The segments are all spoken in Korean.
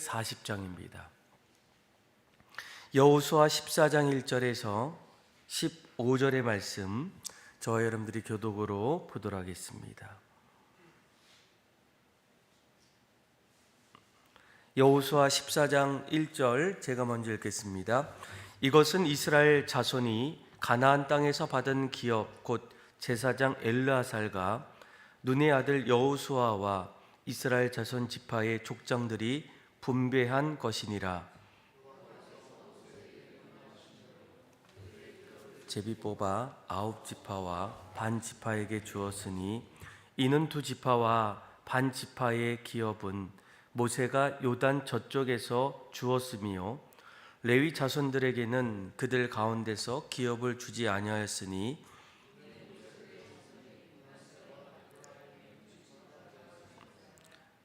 240장입니다. 여호수아 14장 1절에서 15절의 말씀, 저와 여러분들이 교독으로 보도록 하겠습니다. 여호수아 14장 1절 제가 먼저 읽겠습니다. 이것은 이스라엘 자손이 가나안 땅에서 받은 기업 곧 제사장 엘르아살과 눈의 아들 여호수아와 이스라엘 자손 지파의 족장들이 분배한 것이니라. 제비 뽑아 9지파와 반 지파에게 주었으니 이는 2지파와 반 지파의 기업은 모세가 요단 저쪽에서 주었으며 레위 자손들에게는 그들 가운데서 기업을 주지 아니하였으니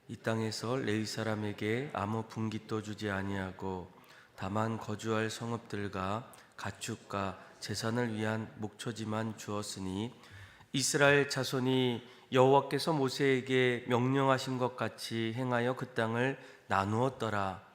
이 땅에서 레위 사람에게 아무 분깃도 주지 아니하고 다만 거주할 성읍들과 가축과 재산을 위한 목초지만 주었으니 이스라엘 자손이 여호와께서 모세에게 명령하신 것 같이 행하여 그 땅을 나누었더라.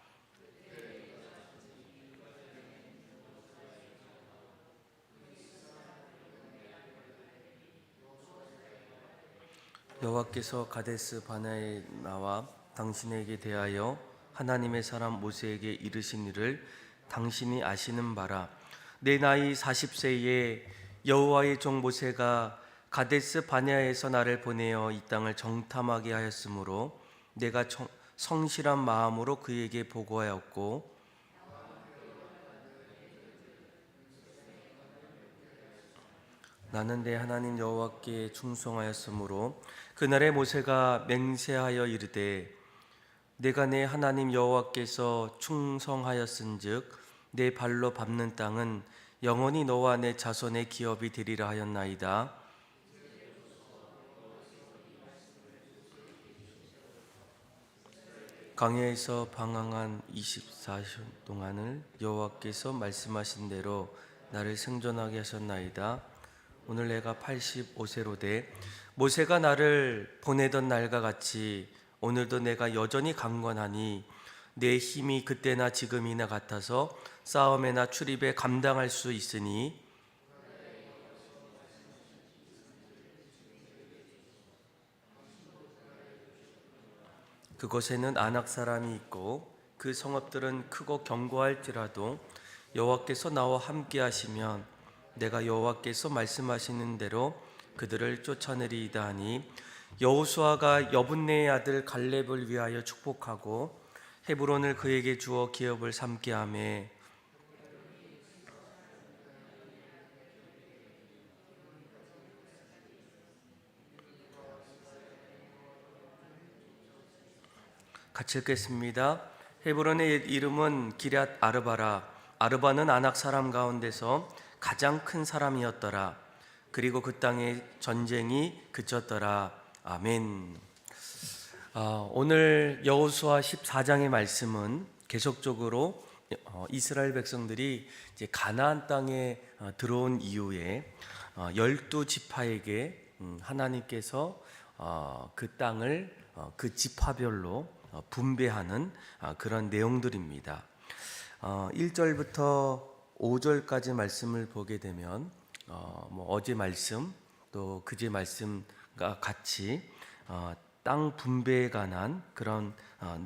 여호와께서 가데스 바네아에 나와 당신에게 대하여 하나님의 사람 모세에게 이르신 일을 당신이 아시는 바라. 내 나이 40세에 여호와의 종 모세가 가데스 바네아에서 나를 보내어 이 땅을 정탐하게 하였으므로 내가 성실한 마음으로 그에게 보고하였고 나는 내 하나님 여호와께 충성하였으므로 그날에 모세가 맹세하여 이르되 내가 내 하나님 여호와께서 충성하였은즉 내 발로 밟는 땅은 영원히 너와 내 자손의 기업이 되리라 하였나이다. 광야에서 방황한 24년 동안을 여호와께서 말씀하신 대로 나를 생존하게 하셨나이다. 오늘 내가 85세로 돼 모세가 나를 보내던 날과 같이 오늘도 내가 여전히 강건하니 내 힘이 그때나 지금이나 같아서 싸움에나 출입에 감당할 수 있으니 그곳에는 아낙 사람이 있고 그 성읍들은 크고 견고할지라도 여호와께서 나와 함께 하시면 내가 여호와께서 말씀하시는 대로 그들을 쫓아내리이다 하니 여호수아가 여분네의 아들 갈렙을 위하여 축복하고 헤브론을 그에게 주어 기업을 삼게 하매 같이 읽겠습니다. 헤브론의 이름은 기럇 아르바라. 아르바는 아낙 사람 가운데서 가장 큰 사람이었더라. 그리고 그 땅에 전쟁이 그쳤더라. 아멘. 오늘 여호수아 14장의 말씀은 계속적으로 이스라엘 백성들이 이제 가나안 땅에 들어온 이후에 12지파에게 하나님께서 그 땅을 그 지파별로 분배하는 그런 내용들입니다. 1절부터 5절까지 말씀을 보게 되면 어제 말씀 또 그제 말씀과 같이 땅 분배에 관한 그런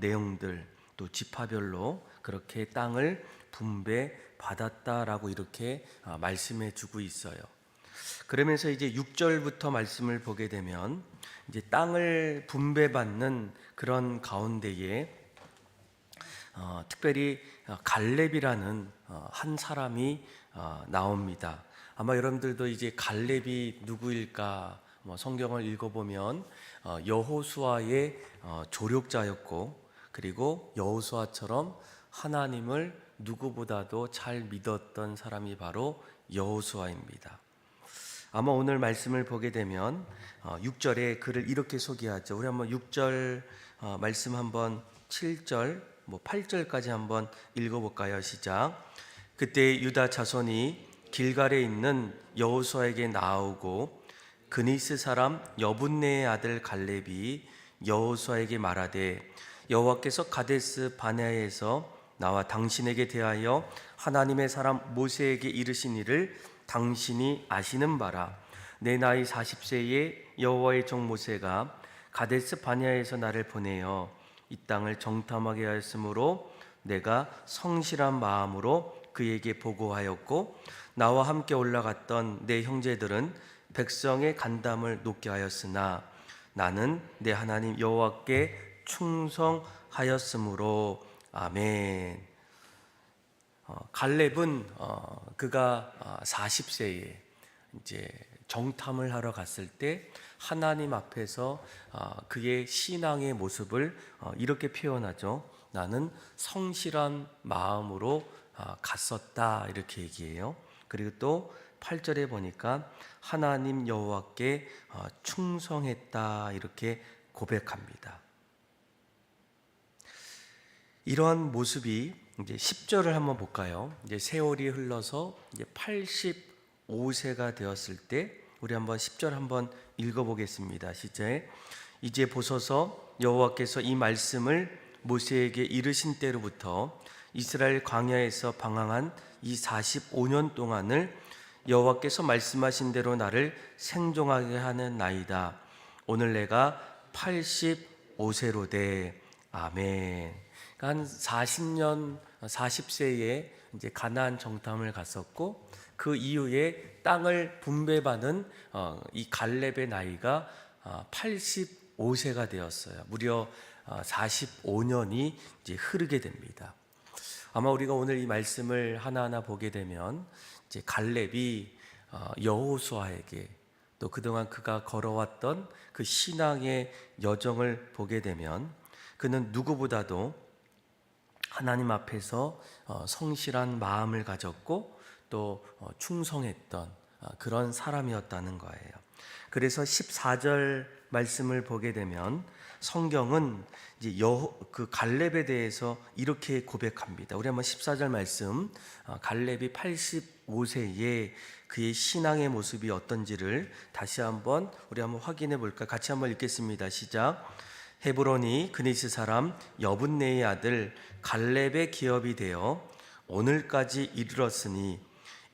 내용들 또 지파별로 그렇게 땅을 분배받았다라고 이렇게 말씀해 주고 있어요. 그러면서 이제 6절부터 말씀을 보게 되면 이제 땅을 분배받는 그런 가운데에 특별히 갈렙이라는 한 사람이 나옵니다. 아마 여러분들도 이제 갈렙이 누구일까 성경을 읽어보면 여호수아의 조력자였고 그리고 여호수아처럼 하나님을 누구보다도 잘 믿었던 사람이 바로 여호수아입니다. 아마 오늘 말씀을 보게 되면 6절에 그를 이렇게 소개하죠. 우리 한번 6절 말씀 한번 7절 8절까지 한번 읽어볼까요? 시작. 그때 유다 자손이 길갈에 있는 여호수아에게 나오고 그니스 사람 여분네의 아들 갈렙이 여호수아에게 말하되 여호와께서 가데스 바네아에서 나와 당신에게 대하여 하나님의 사람 모세에게 이르신 일을 당신이 아시는 바라. 내 나이 40세에 여호와의 종 모세가 가데스 바네아에서 나를 보내어 이 땅을 정탐하게 하였으므로 내가 성실한 마음으로 그에게 보고하였고, 나와 함께 올라갔던 내 형제들은 백성의 간담을 높게 하였으나 나는 내 하나님 여호와께 충성하였으므로. 아멘. 갈렙은 그가 40세에 이제 정탐을 하러 갔을 때 하나님 앞에서 그의 신앙의 모습을 이렇게 표현하죠. 나는 성실한 마음으로 갔었다, 이렇게 얘기해요. 그리고 또 8절에 보니까 하나님 여호와께 충성했다, 이렇게 고백합니다. 이러한 모습이 이제 10절을 한번 볼까요? 이제 세월이 흘러서 이제 85세가 되었을 때 우리 한번 10절 한번 읽어보겠습니다. 시작. 이제 보소서, 여호와께서 이 말씀을 모세에게 이르신 때로부터 이스라엘 광야에서 방황한 이 45년 동안을 여호와께서 말씀하신 대로 나를 생종하게 하는 나이다. 오늘 내가 85세로 돼. 아멘. 한 40년, 40세에 이제 가나안 정탐을 갔었고, 그 이후에 땅을 분배받은 이 갈렙의 나이가 85세가 되었어요. 무려 45년이 이제 흐르게 됩니다. 아마 우리가 오늘 이 말씀을 하나하나 보게 되면 이제 갈렙이 여호수아에게 또 그동안 그가 걸어왔던 그 신앙의 여정을 보게 되면 그는 누구보다도 하나님 앞에서 성실한 마음을 가졌고 또 충성했던 그런 사람이었다는 거예요. 그래서 14절 말씀을 보게 되면 성경은 이제 그 갈렙에 대해서 이렇게 고백합니다. 우리 한번 14절 말씀, 갈렙이 85세에 그의 신앙의 모습이 어떤지를 다시 한번 우리 한번 확인해 볼까? 같이 한번 읽겠습니다. 시작. 헤브론이 그니스 사람 여분네의 아들 갈렙의 기업이 되어 오늘까지 이르렀으니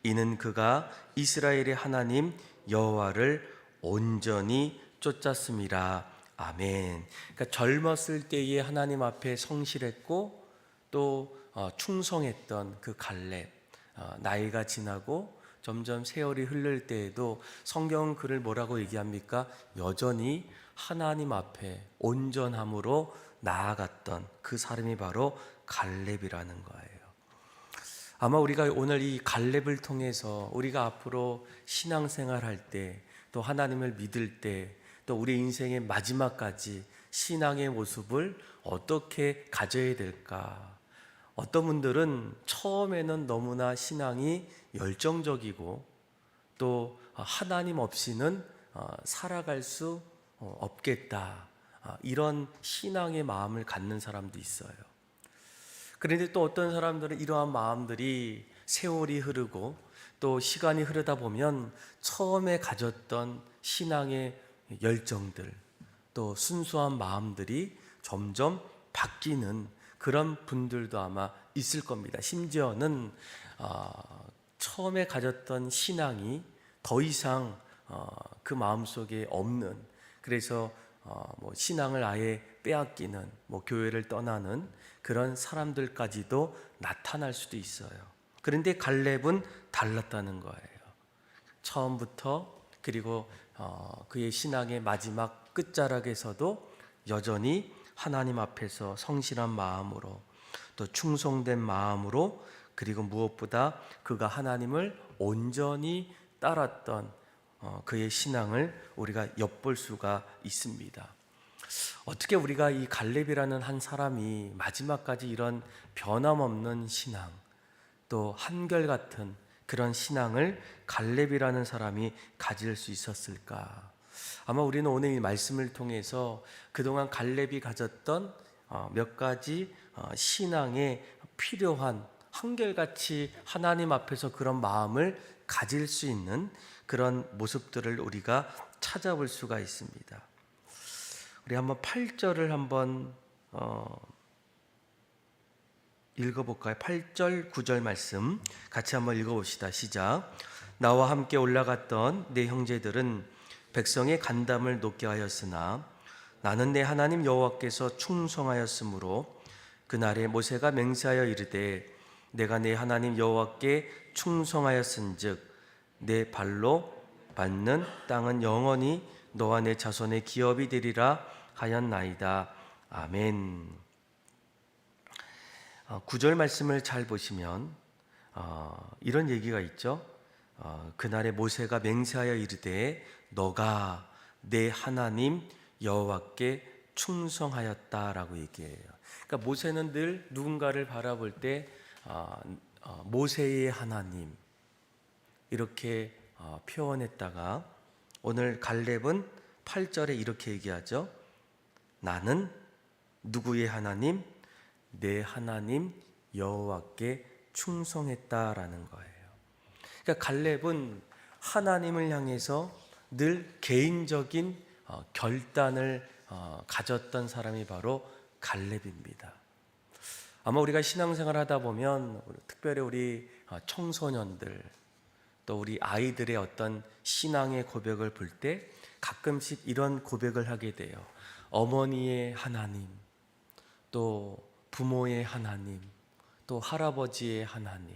이는 그가 이스라엘의 하나님 여호와를 온전히 쫓았음이라. 아멘. 그러니까 젊었을 때에 하나님 앞에 성실했고 또 충성했던 그 갈렙, 나이가 지나고 점점 세월이 흐를 때에도 성경은 그를 뭐라고 얘기합니까? 여전히 하나님 앞에 온전함으로 나아갔던 그 사람이 바로 갈렙이라는 거예요. 아마 우리가 오늘 이 갈렙을 통해서 우리가 앞으로 신앙생활 할 때, 또 하나님을 믿을 때, 또 우리 인생의 마지막까지 신앙의 모습을 어떻게 가져야 될까? 어떤 분들은 처음에는 너무나 신앙이 열정적이고 또 하나님 없이는 살아갈 수 없겠다, 이런 신앙의 마음을 갖는 사람도 있어요. 그런데 또 어떤 사람들은 이러한 마음들이 세월이 흐르고 또 시간이 흐르다 보면 처음에 가졌던 신앙의 열정들, 또 순수한 마음들이 점점 바뀌는 그런 분들도 아마 있을 겁니다. 심지어는 처음에 가졌던 신앙이 더 이상 그 마음속에 없는, 그래서 신앙을 아예 빼앗기는, 교회를 떠나는 그런 사람들까지도 나타날 수도 있어요. 그런데 갈렙은 달랐다는 거예요. 처음부터, 그리고 그의 신앙의 마지막 끝자락에서도 여전히 하나님 앞에서 성실한 마음으로 또 충성된 마음으로, 그리고 무엇보다 그가 하나님을 온전히 따랐던 그의 신앙을 우리가 엿볼 수가 있습니다. 어떻게 우리가 이 갈렙이라는 한 사람이 마지막까지 이런 변함없는 신앙, 또 한결같은 그런 신앙을 갈렙이라는 사람이 가질 수 있었을까? 아마 우리는 오늘 이 말씀을 통해서 그동안 갈렙이 가졌던 몇 가지 신앙에 필요한, 한결같이 하나님 앞에서 그런 마음을 가질 수 있는 그런 모습들을 우리가 찾아볼 수가 있습니다. 우리 한번 8절을 한번 읽어볼까요? 8절, 9절 말씀 같이 한번 읽어봅시다. 시작. 나와 함께 올라갔던 내 형제들은 백성의 간담을 높게 하였으나 나는 내 하나님 여호와께서 충성하였으므로 그날에 모세가 맹세하여 이르되 내가 내 하나님 여호와께 충성하였은즉 내 발로 밟는 땅은 영원히 너와 내 자손의 기업이 되리라 하였나이다. 아멘. 9절 말씀을 잘 보시면 이런 얘기가 있죠. 그날에 모세가 맹세하여 이르되 너가 내 하나님 여호와께 충성하였다라고 얘기해요. 그러니까 모세는 늘 누군가를 바라볼 때 모세의 하나님 이렇게 표현했다가 오늘 갈렙은 8절에 이렇게 얘기하죠. 나는 누구의 하나님? 내 하나님 여호와께 충성했다라는 거예요. 그러니까 갈렙은 하나님을 향해서 늘 개인적인 결단을 가졌던 사람이 바로 갈렙입니다. 아마 우리가 신앙생활 하다 보면 특별히 우리 청소년들 또 우리 아이들의 어떤 신앙의 고백을 볼 때 가끔씩 이런 고백을 하게 돼요. 어머니의 하나님, 또 부모의 하나님, 또 할아버지의 하나님.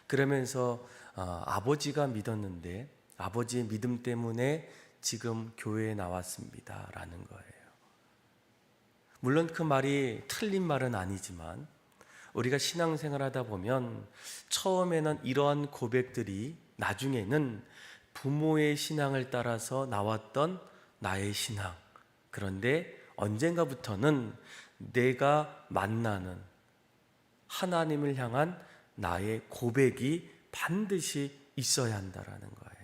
그러면서 아버지가 믿었는데 아버지의 믿음 때문에 지금 교회에 나왔습니다 라는 거예요. 물론 그 말이 틀린 말은 아니지만 우리가 신앙생활 하다 보면 처음에는 이러한 고백들이 나중에는 부모의 신앙을 따라서 나왔던 나의 신앙, 그런데 언젠가부터는 내가 만나는 하나님을 향한 나의 고백이 반드시 있어야 한다라는 거예요.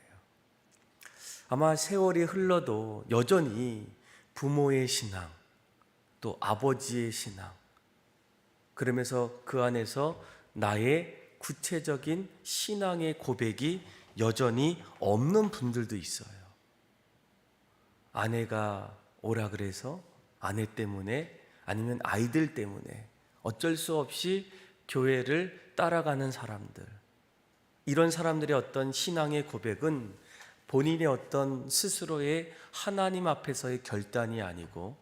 아마 세월이 흘러도 여전히 부모의 신앙, 또 아버지의 신앙, 그러면서 그 안에서 나의 구체적인 신앙의 고백이 여전히 없는 분들도 있어요. 아내가 오라 그래서 아내 때문에 아니면 아이들 때문에 어쩔 수 없이 교회를 따라가는 사람들, 이런 사람들의 어떤 신앙의 고백은 본인의 어떤 스스로의 하나님 앞에서의 결단이 아니고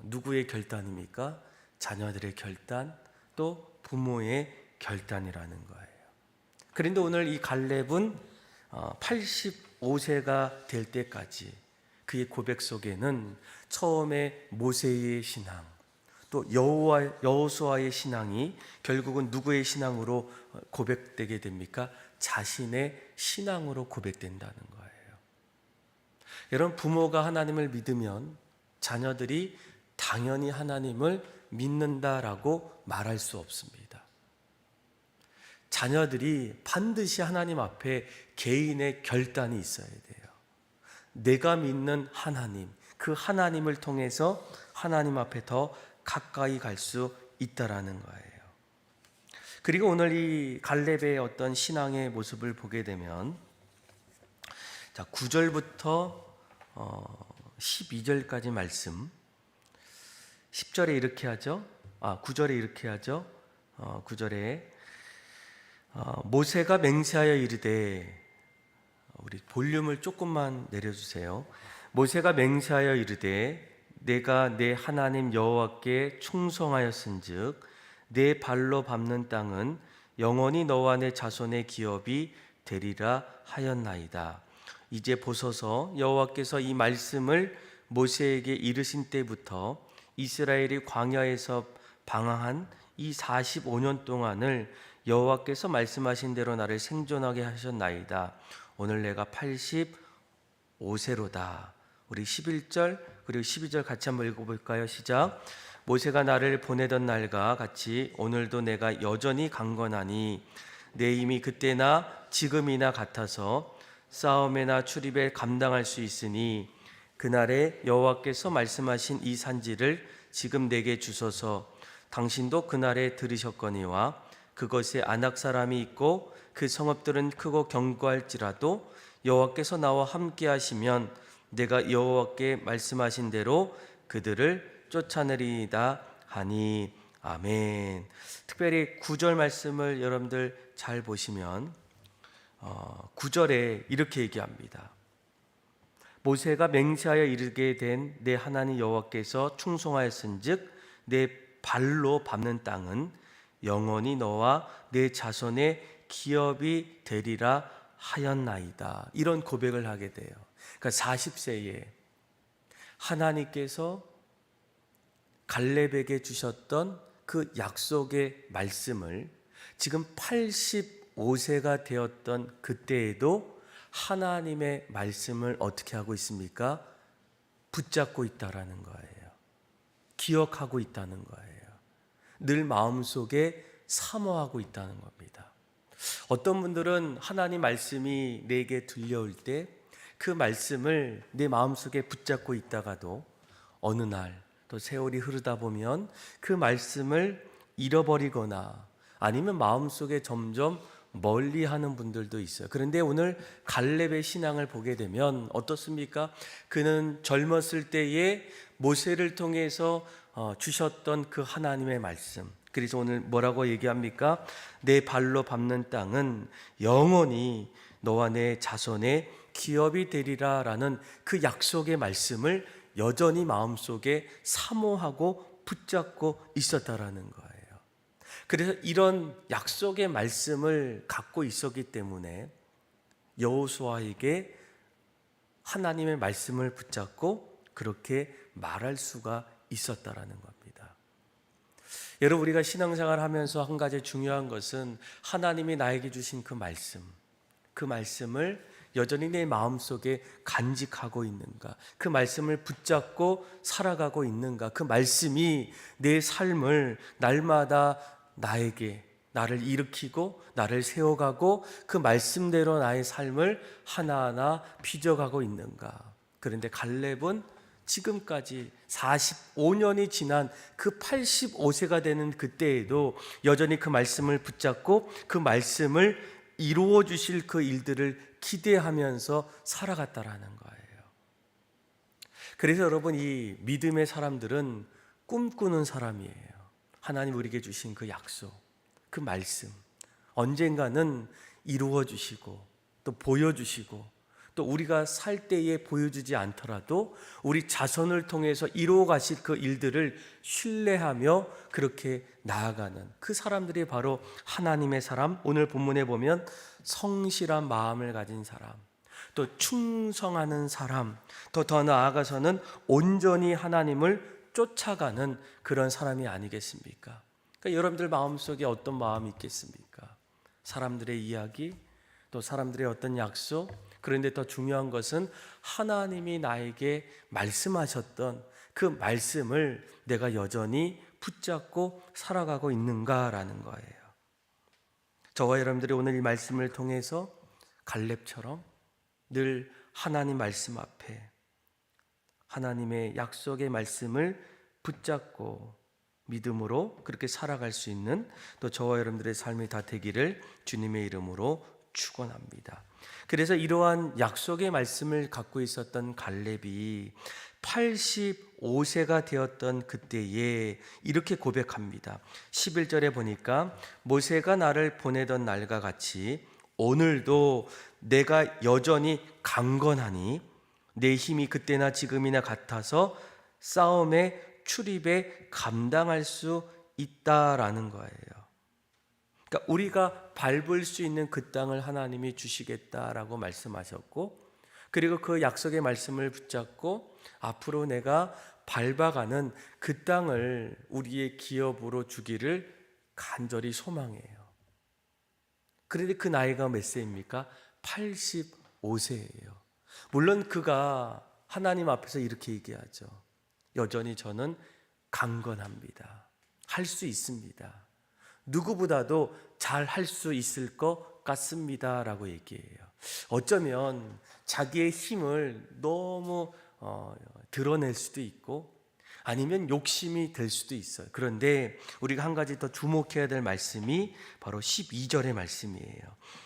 누구의 결단입니까? 자녀들의 결단, 또 부모의 결단이라는 거예요. 그런데 오늘 이 갈렙은 85세가 될 때까지 그의 고백 속에는 처음에 모세의 신앙, 또 여호수아의 신앙이 결국은 누구의 신앙으로 고백되게 됩니까? 자신의 신앙으로 고백된다는 거예요. 여러분, 부모가 하나님을 믿으면 자녀들이 당연히 하나님을 믿는다라고 말할 수 없습니다. 자녀들이 반드시 하나님 앞에 개인의 결단이 있어야 돼요. 내가 믿는 하나님, 그 하나님을 통해서 하나님 앞에 더 가까이 갈 수 있다라는 거예요. 그리고 오늘 이 갈렙의 어떤 신앙의 모습을 보게 되면 9절부터 12절까지 말씀, 10절에 이렇게 하죠. 9절에 이렇게 하죠. 9절에 모세가 맹세하여 이르되, 우리 볼륨을 조금만 내려주세요. 모세가 맹세하여 이르되 내가 내 하나님 여호와께 충성하였은즉 내 발로 밟는 땅은 영원히 너와 내 자손의 기업이 되리라 하였나이다. 이제 보소서, 여호와께서 이 말씀을 모세에게 이르신 때부터 이스라엘이 광야에서 방황한 이 45년 동안을 여호와께서 말씀하신 대로 나를 생존하게 하셨나이다. 오늘 내가 85세로다. 우리 11절 그리고 12절 같이 한번 읽어볼까요? 시작. 모세가 나를 보내던 날과 같이 오늘도 내가 여전히 강건하니 내 힘이 그때나 지금이나 같아서 싸움에나 출입에 감당할 수 있으니 그날에 여호와께서 말씀하신 이 산지를 지금 내게 주소서. 당신도 그날에 들으셨거니와 그것에 아낙 사람이 있고 그 성읍들은 크고 견고할지라도 여호와께서 나와 함께 하시면 내가 여호와께 말씀하신 대로 그들을 쫓아내리다 하니 아멘. 특별히 9절 말씀을 여러분들 잘 보시면 9절에 이렇게 얘기합니다. 모세가 맹세하여 이르게 된 내 하나님 여호와께서 충성하였은즉 내 발로 밟는 땅은 영원히 너와 내 자손의 기업이 되리라 하였나이다. 이런 고백을 하게 돼요. 그러니까 40세에 하나님께서 갈렙에게 주셨던 그 약속의 말씀을 지금 85세가 되었던 그때에도 하나님의 말씀을 어떻게 하고 있습니까? 붙잡고 있다라는 거예요. 기억하고 있다는 거예요. 늘 마음속에 사모하고 있다는 겁니다. 어떤 분들은 하나님 말씀이 내게 들려올 때 그 말씀을 내 마음속에 붙잡고 있다가도 어느 날 또 세월이 흐르다 보면 그 말씀을 잃어버리거나 아니면 마음속에 점점 멀리하는 분들도 있어요. 그런데 오늘 갈렙의 신앙을 보게 되면 어떻습니까? 그는 젊었을 때에 모세를 통해서 주셨던 그 하나님의 말씀, 그래서 오늘 뭐라고 얘기합니까? 내 발로 밟는 땅은 영원히 너와 내 자손의 기업이 되리라 라는 그 약속의 말씀을 여전히 마음속에 사모하고 붙잡고 있었다라는 거예요. 그래서 이런 약속의 말씀을 갖고 있었기 때문에 여호수아에게 하나님의 말씀을 붙잡고 그렇게 말할 수가 있었다라는 겁니다. 여러분, 우리가 신앙생활 하면서 한 가지 중요한 것은 하나님이 나에게 주신 그 말씀을 여전히 내 마음속에 간직하고 있는가, 그 말씀을 붙잡고 살아가고 있는가, 그 말씀이 내 삶을 날마다 나를 일으키고 나를 세워가고 그 말씀대로 나의 삶을 하나하나 빚어가고 있는가. 그런데 갈렙은 지금까지 45년이 지난 그 85세가 되는 그때에도 여전히 그 말씀을 붙잡고 그 말씀을 이루어 주실 그 일들을 기대하면서 살아갔다라는 거예요. 그래서 여러분, 이 믿음의 사람들은 꿈꾸는 사람이에요. 하나님 우리에게 주신 그 약속, 그 말씀 언젠가는 이루어 주시고 또 보여주시고 또 우리가 살 때에 보여주지 않더라도 우리 자손을 통해서 이루어 가실 그 일들을 신뢰하며 그렇게 나아가는 그 사람들이 바로 하나님의 사람. 오늘 본문에 보면 성실한 마음을 가진 사람, 또 충성하는 사람, 더 나아가서는 온전히 하나님을 쫓아가는 그런 사람이 아니겠습니까? 그러니까 여러분들 마음속에 어떤 마음이 있겠습니까? 사람들의 이야기, 또 사람들의 어떤 약속, 그런데 더 중요한 것은 하나님이 나에게 말씀하셨던 그 말씀을 내가 여전히 붙잡고 살아가고 있는가라는 거예요. 저와 여러분들이 오늘 이 말씀을 통해서 갈렙처럼 늘 하나님 말씀 앞에 하나님의 약속의 말씀을 붙잡고 믿음으로 그렇게 살아갈 수 있는 또 저와 여러분들의 삶이 다 되기를 주님의 이름으로 축원합니다. 그래서 이러한 약속의 말씀을 갖고 있었던 갈렙이 85세가 되었던 그때에 이렇게 고백합니다. 11절에 보니까 모세가 나를 보내던 날과 같이 오늘도 내가 여전히 강건하니 내 힘이 그때나 지금이나 같아서 싸움의 출입에 감당할 수 있다라는 거예요. 그러니까 우리가 밟을 수 있는 그 땅을 하나님이 주시겠다라고 말씀하셨고, 그리고 그 약속의 말씀을 붙잡고 앞으로 내가 밟아가는 그 땅을 우리의 기업으로 주기를 간절히 소망해요. 그런데 그 나이가 몇 세입니까? 85세예요. 물론 그가 하나님 앞에서 이렇게 얘기하죠. 여전히 저는 강건합니다. 할 수 있습니다. 누구보다도 잘 할 수 있을 것 같습니다 라고 얘기해요. 어쩌면 자기의 힘을 너무 드러낼 수도 있고 아니면 욕심이 될 수도 있어요. 그런데 우리가 한 가지 더 주목해야 될 말씀이 바로 12절의 말씀이에요.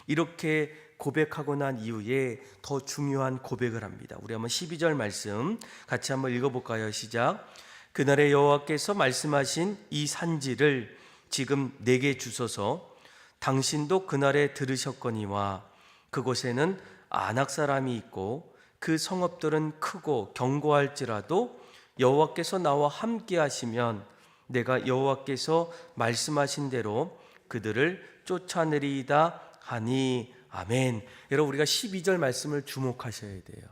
이렇게 고백하고 난 이후에 더 중요한 고백을 합니다. 우리 한번 12절 말씀 같이 한번 읽어볼까요? 시작. 그날에 여호와께서 말씀하신 이 산지를 지금 내게 주소서. 당신도 그날에 들으셨거니와 그곳에는 아낙 사람이 있고 그 성읍들은 크고 견고할지라도 여호와께서 나와 함께 하시면 내가 여호와께서 말씀하신 대로 그들을 쫓아내리이다 하니. 아멘. 여러분, 우리가 12절 말씀을 주목하셔야 돼요.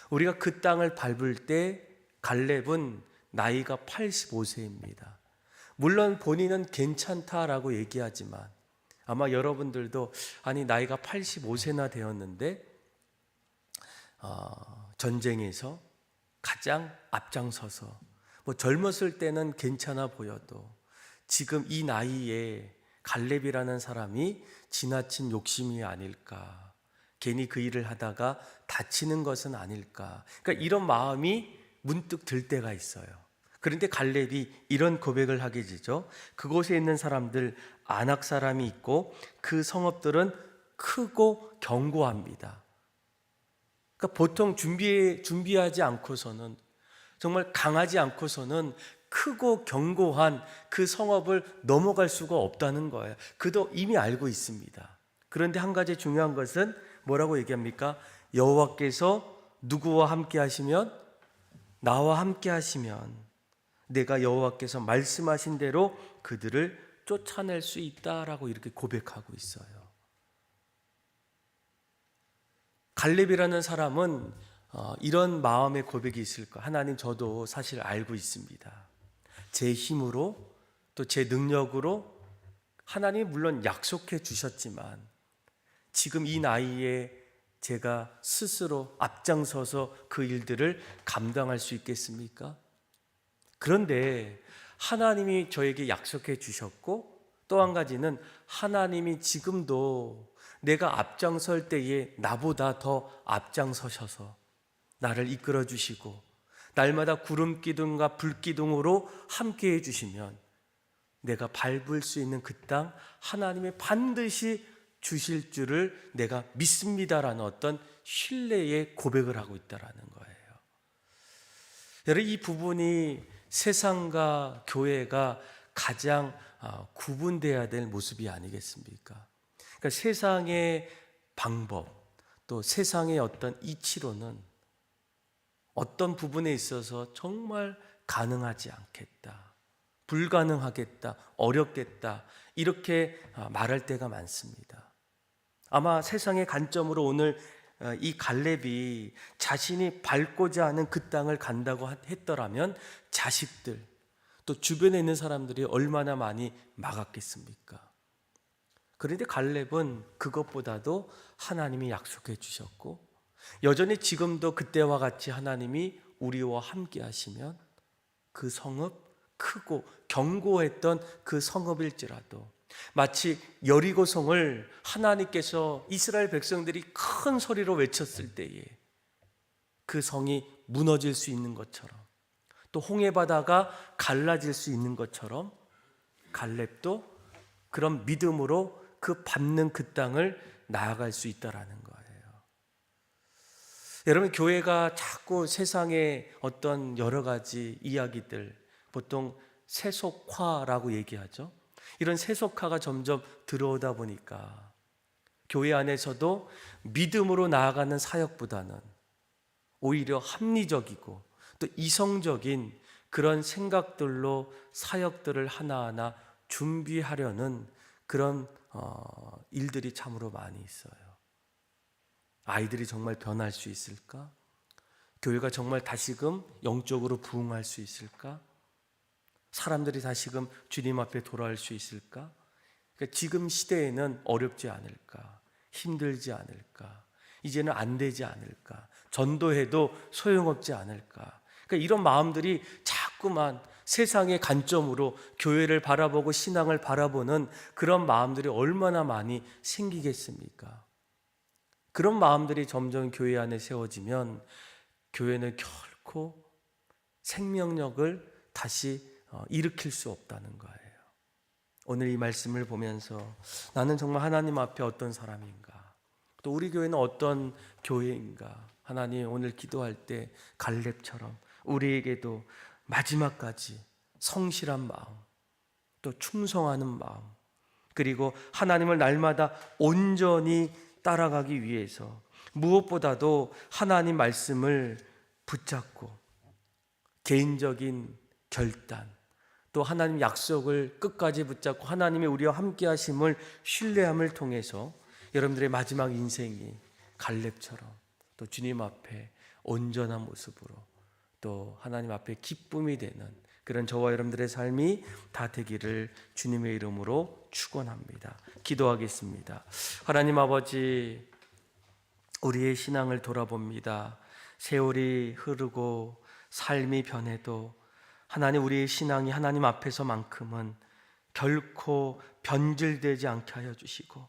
우리가 그 땅을 밟을 때 갈렙은 나이가 85세입니다. 물론 본인은 괜찮다라고 얘기하지만 아마 여러분들도 아니 나이가 85세나 되었는데 전쟁에서 가장 앞장서서 뭐 젊었을 때는 괜찮아 보여도 지금 이 나이에 갈렙이라는 사람이 지나친 욕심이 아닐까, 괜히 그 일을 하다가 다치는 것은 아닐까, 그러니까 이런 마음이 문득 들 때가 있어요. 그런데 갈렙이 이런 고백을 하게 되죠. 그곳에 있는 사람들 아낙 사람이 있고 그 성읍들은 크고 견고합니다. 그러니까 보통 준비하지 않고서는, 정말 강하지 않고서는 크고 견고한 그 성읍을 넘어갈 수가 없다는 거예요. 그도 이미 알고 있습니다. 그런데 한 가지 중요한 것은 뭐라고 얘기합니까? 여호와께서 누구와 함께 하시면? 나와 함께 하시면 내가 여호와께서 말씀하신 대로 그들을 쫓아낼 수 있다라고 이렇게 고백하고 있어요. 갈렙이라는 사람은 이런 마음의 고백이 있을까? 하나님, 저도 사실 알고 있습니다. 제 힘으로 또 제 능력으로 하나님이 물론 약속해 주셨지만 지금 이 나이에 제가 스스로 앞장서서 그 일들을 감당할 수 있겠습니까? 그런데 하나님이 저에게 약속해 주셨고 또 한 가지는 하나님이 지금도 내가 앞장설 때에 나보다 더 앞장서셔서 나를 이끌어 주시고 날마다 구름 기둥과 불 기둥으로 함께 해 주시면 내가 밟을 수 있는 그 땅 하나님이 반드시 주실 줄을 내가 믿습니다라는 어떤 신뢰의 고백을 하고 있다라는 거예요. 여러분, 이 부분이 세상과 교회가 가장 구분돼야 될 모습이 아니겠습니까? 그러니까 세상의 방법, 또 세상의 어떤 이치로는 어떤 부분에 있어서 정말 가능하지 않겠다, 불가능하겠다, 어렵겠다, 이렇게 말할 때가 많습니다. 아마 세상의 관점으로 오늘 이 갈렙이 자신이 밟고자 하는 그 땅을 간다고 했더라면 자식들, 또 주변에 있는 사람들이 얼마나 많이 막았겠습니까? 그런데 갈렙은 그것보다도 하나님이 약속해 주셨고 여전히 지금도 그때와 같이 하나님이 우리와 함께 하시면 그 성읍, 크고 견고했던 그 성읍일지라도 마치 여리고성을 하나님께서 이스라엘 백성들이 큰 소리로 외쳤을 때에 그 성이 무너질 수 있는 것처럼, 또 홍해바다가 갈라질 수 있는 것처럼 갈렙도 그런 믿음으로 그 밟는 그 땅을 나아갈 수 있다라는 거예요. 여러분, 교회가 자꾸 세상의 어떤 여러 가지 이야기들, 보통 세속화라고 얘기하죠. 이런 세속화가 점점 들어오다 보니까 교회 안에서도 믿음으로 나아가는 사역보다는 오히려 합리적이고 또 이성적인 그런 생각들로 사역들을 하나하나 준비하려는 그런 일들이 참으로 많이 있어요. 아이들이 정말 변할 수 있을까? 교회가 정말 다시금 영적으로 부흥할 수 있을까? 사람들이 다시금 주님 앞에 돌아올 수 있을까? 그러니까 지금 시대에는 어렵지 않을까? 힘들지 않을까? 이제는 안 되지 않을까? 전도해도 소용없지 않을까? 그러니까 이런 마음들이 자꾸만 세상의 관점으로 교회를 바라보고 신앙을 바라보는 그런 마음들이 얼마나 많이 생기겠습니까? 그런 마음들이 점점 교회 안에 세워지면 교회는 결코 생명력을 다시 일으킬 수 없다는 거예요. 오늘 이 말씀을 보면서 나는 정말 하나님 앞에 어떤 사람인가, 또 우리 교회는 어떤 교회인가, 하나님 오늘 기도할 때 갈렙처럼 우리에게도 마지막까지 성실한 마음, 또 충성하는 마음, 그리고 하나님을 날마다 온전히 따라가기 위해서 무엇보다도 하나님 말씀을 붙잡고 개인적인 결단, 또 하나님 약속을 끝까지 붙잡고 하나님의 우리와 함께 하심을 신뢰함을 통해서 여러분들의 마지막 인생이 갈렙처럼 또 주님 앞에 온전한 모습으로 또 하나님 앞에 기쁨이 되는 그런 저와 여러분들의 삶이 다 되기를 주님의 이름으로 축원합니다. 기도하겠습니다. 하나님 아버지, 우리의 신앙을 돌아봅니다. 세월이 흐르고 삶이 변해도 하나님, 우리의 신앙이 하나님 앞에서만큼은 결코 변질되지 않게 하여 주시고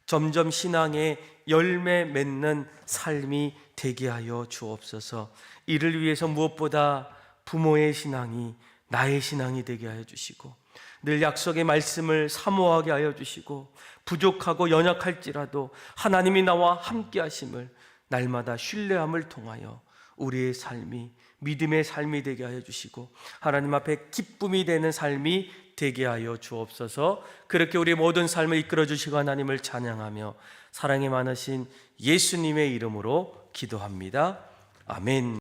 점점 신앙의 열매 맺는 삶이 되게 하여 주옵소서. 이를 위해서 무엇보다 부모의 신앙이 나의 신앙이 되게 하여 주시고 늘 약속의 말씀을 사모하게 하여 주시고 부족하고 연약할지라도 하나님이 나와 함께 하심을 날마다 신뢰함을 통하여 우리의 삶이 믿음의 삶이 되게 하여 주시고 하나님 앞에 기쁨이 되는 삶이 되게 하여 주옵소서. 그렇게 우리의 모든 삶을 이끌어 주시고 하나님을 찬양하며 사랑이 많으신 예수님의 이름으로 기도합니다. 아멘.